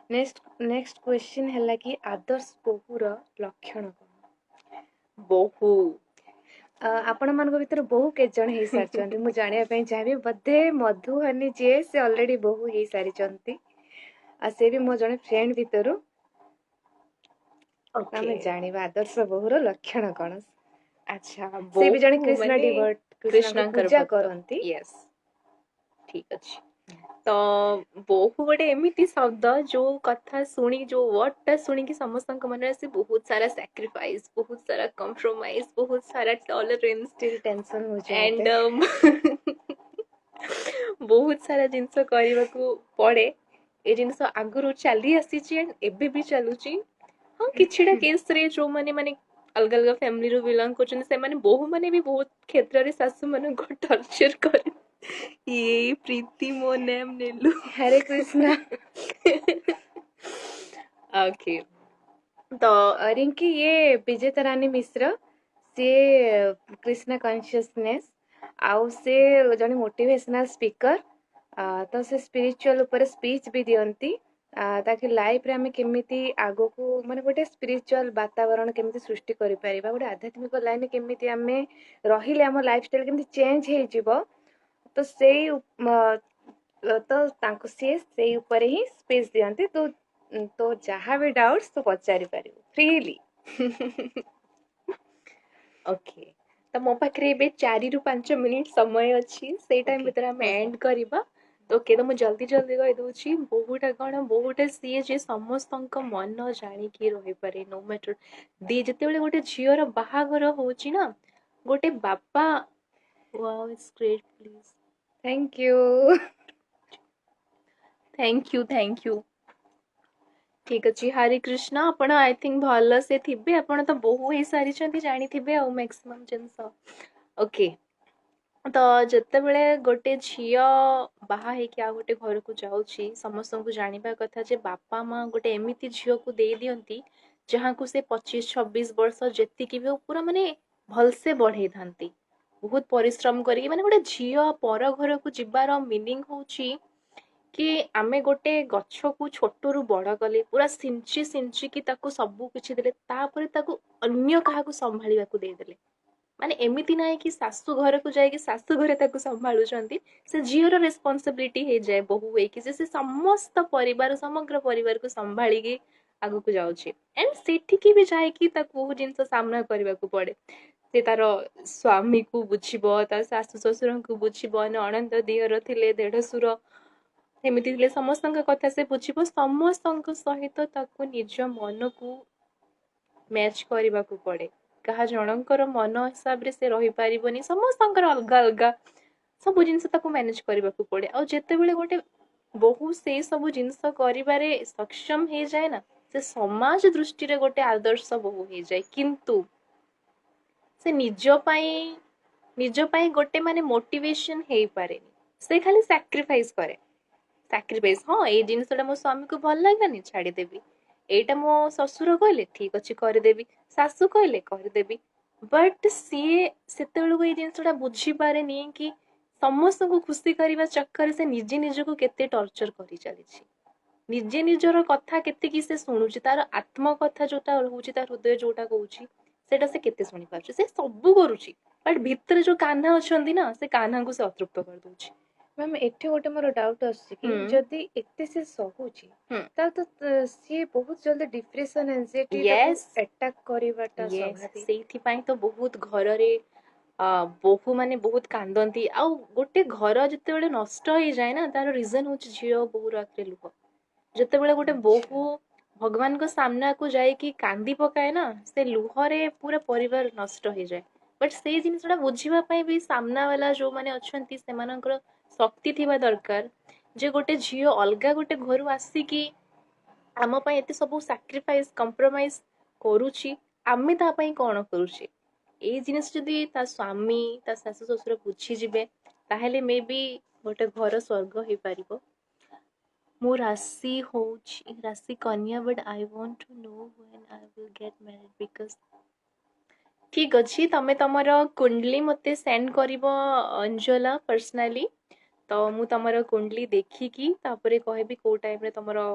Next question है कि आदर्श बहुर लक्षण कौन? बहु आपण मान भीतर बहु के जण हे सारचंती मु जानिया पई चाहबी बधे मधुहनी जे से ऑलरेडी बहु हे सारिचंती आ से भी मो जणे फ्रेंड भीतर ओके आमे जानिबा आदर्श बहुर लक्षण कौन? अच्छा से भी जणे बहु कृष्ण माने डिवोट कृष्ण को कृष्णଙ୍କର पूजा ଭକ୍ତ करंती। यस ठीक ଅଛି ତ ବହୁ ଗୋଟେ ଏମିତି ଶବ୍ଦ ଯୋଉ କଥା ଶୁଣି ଯୋଉ ୱାର୍ଡ ଟା ଶୁଣିକି ସମସ୍ତଙ୍କ ମନରେ ଆସେ ବହୁତ ସାରା ସାକ୍ରିଫାଇସ୍ ବହୁତ ସାରା କମ୍ପ୍ରୋମାଇଜ ବହୁତ ସାରା ଟଲରେନ୍ସ स्टिल टेंशन हो एंड जाते ବହୁତ ସାରା ଜିନିଷ କରିବାକୁ ପଡେ ଏ ଜିନିଷ ଆଗରୁ ଚାଲି ଆସିଛି and ଏବେ ବି ଚାଲୁଛି ହଁ କିଛିଟା କେସରେ ଯୋଉମାନେ ମାନେ ଅଲଗା ଅଲଗା ଫ୍ୟାମିଲିରୁ ବିଲଙ୍ଗ କରୁଛନ୍ତି ସେମାନେ ବୋହୂ ମାନେ ବି ବହୁତ କ୍ଷେତ୍ରରେ ଶାଶୁ ମାନଙ୍କୁ ଟର୍ଚର କରି ଏଇ ପ୍ରୀତି ମୋ ନେମ୍ ନେଲୁ हरे कृष्णा। ओके तो रिंकी ये विजेता रानी मिश्र से कृष्णा कॉन्शियसनेस आउ से जने मोटिवेशनल स्पीकर तो से स्पिरिचुअल ऊपर स्पीच भी दियंती ताकि लाइफ रे हमें केमिति आगो को माने गोटे स्पिरिचुअल वातावरण केमिति सृष्टि करि परिबा गोटे आध्यात्मिक लाइन केमिति हमें रहिले हम लाइफस्टाइल केमिति चेंज हे जिवो तो सेई तो तांको से ऊपर ही स्पीच दियंती तो जहाँ भी डाउट्स तो पचारि पारिबो फ्रीली। ओके तो मो पाखरे एबे 4 ରୁ 5 मिनिट समय अछि से टाइम Okay, भीतर हम okay. एंड करबा ओके तो मु जल्दी जल्दी कहि दउछि बहुटा कोन बहुटा सीए जे समस्तଙ୍କ मन जानि की रहि पारे नो मैटर दी जते बेले गोटे झियर बाहागर होछि ना गोटे बापा wow it's great please Thank you. Thank you ठीक अछि हरे कृष्ण आपण आई थिंक भल से थिबे आपण तो बहु हे सारी छथि जानि थिबे आ मैक्सिमम जिंस ओके तो ଯେତେବେଳେ ଗୋଟେ ଝିଅ ବାହା ହେଇକି ଆଉ ଗୋଟେ ଘରକୁ ଯାଉଛି ସମସ୍ତଙ୍କୁ ଜାଣିବା କଥା ଯେ ବାପା ମା ଗୋଟେ ଏମିତି ଝିଅକୁ ଦେଇ ଦିଅନ୍ତି ଯାହାକୁ ସେ 25-26 ବର୍ଷ ଯେତିକି ବି ପୁରା ମାନେ ଭଲସେ ବଢେଇଥାନ୍ତି ବହୁତ ପରିଶ୍ରମ କରିକି ମାନେ ଗୋଟେ ଝିଅ ପର ଘରକୁ ଯିବାର ମିନିଂ ହଉଛି କି ଆମେ ଗୋଟେ ଗଛକୁ ଛୋଟରୁ ବଡ କଲେ ପୁରା ସିଞ୍ଚିକି ତାକୁ ସବୁ କିଛି ଦେଲେ ତାପରେ ତାକୁ ଅନ୍ୟ କାହାକୁ ସମ୍ଭାଳିବାକୁ ଦେଇଦେଲେ ମାନେ ଏମିତି ନାହିଁ କି ଶାଶୁ ଘରକୁ ଯାଇକି ଶାଶୁ ଘରେ ତାକୁ ସମ୍ଭାଳୁଛନ୍ତି ସେ ଝିଅର ରେସ୍ପନ୍ସିବିଲିଟି ହେଇଯାଏ ବୋହୁ ହେଇକି ଯେ ସେ ସମସ୍ତ ପରିବାର ସମଗ୍ର ପରିବାରକୁ ସମ୍ଭାଳିକି ଆଗକୁ ଯାଉଛି ଏଣ୍ଡ ସେଠିକି ବି ଯାଇକି ତାକୁ ବହୁ ଜିନିଷ ସାମ୍ନା କରିବାକୁ ପଡେ ସେ ତାର ସ୍ୱାମୀକୁ ବୁଝିବ ତା ଶାଶୁ ଶ୍ୱଶୁରଙ୍କୁ ବୁଝିବ ନଣନ୍ଦ ଦିଅର ଥିଲେ ଦେଢଶୁର ଏମିତି ଥିଲେ ସମସ୍ତଙ୍କ କଥା ସେ ବୁଝିବ ସମସ୍ତଙ୍କ ସହିତ ତାକୁ ନିଜ ମନକୁ ମ୍ୟାଚ୍ କରିବାକୁ ପଡେ କାହା ଜଣଙ୍କର ମନ ହିସାବରେ ସେ ରହିପାରିବନି ସମସ୍ତଙ୍କର ଅଲଗା ଅଲଗା ସବୁ ଜିନିଷ ତାକୁ ମ୍ୟାନେଜ କରିବାକୁ ପଡେ ଆଉ ଯେତେବେଳେ ଗୋଟେ ବହୁ ସେଇ ସବୁ ଜିନିଷ କରିବାରେ ସକ୍ଷମ ହେଇଯାଏ ନା ସେ ସମାଜ ଦୃଷ୍ଟିରେ ଗୋଟେ ଆଦର୍ଶ ବହୁ ହେଇଯାଏ କିନ୍ତୁ ସେ ନିଜ ପାଇଁ ଗୋଟେ ମାନେ ମୋଟିଭେସନ ହେଇପାରେନି ସେ ଖାଲି ସାକ୍ରିଫାଇସ୍ କରେ ସାକ୍ରିଫାଇସ୍ ହଁ ଏଇ ଜିନିଷଟା ମୋ ସ୍ୱାମୀକୁ ଭଲ ଲାଗିଲାନି ଛାଡିଦେବି ଏଇଟା ମୋ ଶ୍ୱଶୁର କହିଲେ ଠିକ ଅଛି କରିଦେବି ଶାଶୁ କହିଲେ କରିଦେବି ବଟ୍ ସିଏ ସେତେବେଳକୁ ଏଇ ଜିନିଷଟା ବୁଝିପାରେନି କି ସମସ୍ତଙ୍କୁ ଖୁସି କରିବା ଚକ୍କରରେ ସେ ନିଜେ ନିଜକୁ କେତେ ଟର୍ଚର କରି ଚାଲିଛି ନିଜେ ନିଜର କଥା କେତିକି ସେ ଶୁଣୁଛି ତାର ଆତ୍ମ କଥା ଯୋଉଟା ରହୁଛି ତା ହୃଦୟ ଯୋଉଟା କହୁଛି ସେଇଟା ସେ କେତେ ଶୁଣିପାରୁଛି ସେ ସବୁ କରୁଛି ବଟ୍ ଭିତରେ ଯୋଉ କାହ୍ନା ଅଛନ୍ତି ନା ସେ କାହ୍ନାଙ୍କୁ ସେ ଅତୃପ୍ତ କରିଦଉଛି मैम एठी गोटे मोर डाउट आछि कि जदी एते से सहुची ता तो सी बहुत जल्दी डिप्रेशन एंजाइटी Yes. ताको अटैक करिवाटा Yes, स्वाभाविक ସେଇଥିପାଇଁ ତ ବହୁତ ଘରରେ ବୋହୂ ମାନେ ବହୁତ କାନ୍ଦନ୍ତି ଆଉ ଗୋଟେ ଘର ଯେତେବେଳେ ନଷ୍ଟ ହେଇଯାଏ ନା ତାର ରିଜନ ହଉଛି ଝିଅ ବୋହୂର ଆଖିରେ ଲୁହ ଯେତେବେଳେ ଗୋଟେ ବୋହୂ ଭଗବାନଙ୍କ ସାମ୍ନାକୁ ଯାଇକି କାନ୍ଦି ପକାଏ ନା ସେ ଲୁହରେ ପୁରା ପରିବାର ନଷ୍ଟ ହେଇଯାଏ ବଟ୍ ସେଇ ଜିନିଷଟା ବୁଝିବା ପାଇଁ ବି ସାମ୍ନା ବାଲା ଯୋଉମାନେ ଅଛନ୍ତି ସେମାନଙ୍କର ଶକ୍ତି ଥିବା ଦରକାର ଯେ ଗୋଟେ ଝିଅ ଅଲଗା ଗୋଟେ ଘରୁ ଆସିକି ଆମ ପାଇଁ ଏତେ ସବୁ ସାକ୍ରିଫାଇସ୍ କମ୍ପ୍ରୋମାଇଜ କରୁଛି ଆମେ ତା ପାଇଁ କଣ କରୁଛେ ଏଇ ଜିନିଷ ଯଦି ତା ସ୍ୱାମୀ ତା ଶାଶୁ ଶ୍ୱଶୁର ବୁଝିଯିବେ ତାହେଲେ ମେ ବି ଗୋଟେ ଘର ସ୍ୱର୍ଗ ହେଇପାରିବ ମୋ ରାଶି ହଉଛି ରାଶି କନ୍ୟା but I want to know when I will get married because ଠିକ ଅଛି ତମେ ତମର କୁଣ୍ଡଲି ମତେ ସେଣ୍ଡ କରିବ ଅଞ୍ଜଲା ପର୍ସନାଲି ତ ମୁଁ ତମର କୁଣ୍ଡଲି ଦେଖିକି ତାପରେ କହିବି କୋଉ ଟାଇମରେ ତମର